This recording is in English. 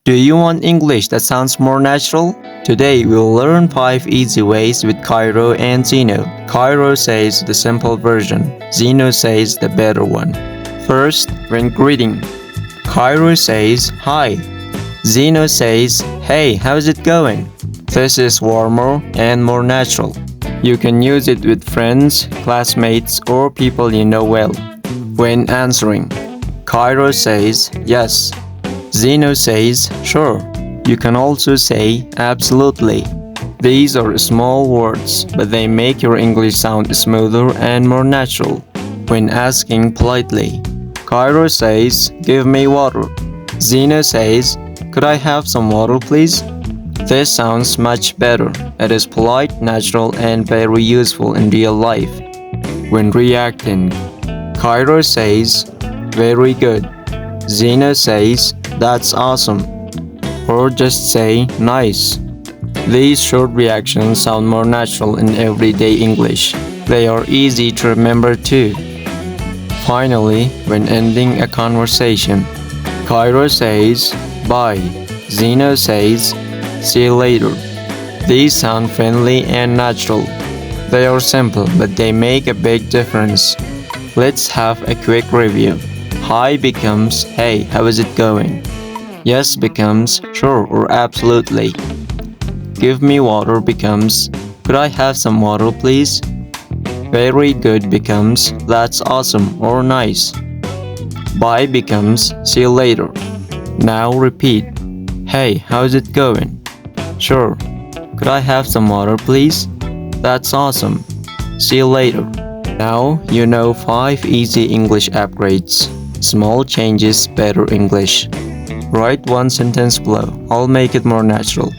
Do you want English that sounds more natural? Today we'll learn 5 easy ways with Kairo and Zeno. Kairo says the simple version, Zeno says the better one. First, when greeting. Kairo says hi. Zeno says, hey, how's it going? This is warmer and more natural. You can use it with friends, classmates, or people you know well. When answering, Kairo says yes. Zeno says sure. You can also say absolutely. These are small words, but they make your English sound smoother and more natural. When asking politely, Kairo says, give me water. Zeno says, could I have some water please? This sounds much better. It is polite, natural, and very useful in real life. When reacting, Kairo says, very good. Zeno says, that's awesome. Or just say, nice. These short reactions sound more natural in everyday English. They are easy to remember too. Finally, when ending a conversation, Kairo says, bye. Zeno says, see you later. These sound friendly and natural. They are simple, but they make a big difference. Let's have a quick review. Hi becomes, hey, how is it going? Yes becomes, sure or absolutely. Give me water becomes, could I have some water please? Very good becomes, that's awesome or nice. Bye becomes, see you later. Now repeat. Hey, how's it going? Sure. Could I have some water please? That's awesome. See you later. Now you know 5 easy English upgrades. Small changes, better English. Write one sentence below. I'll make it more natural.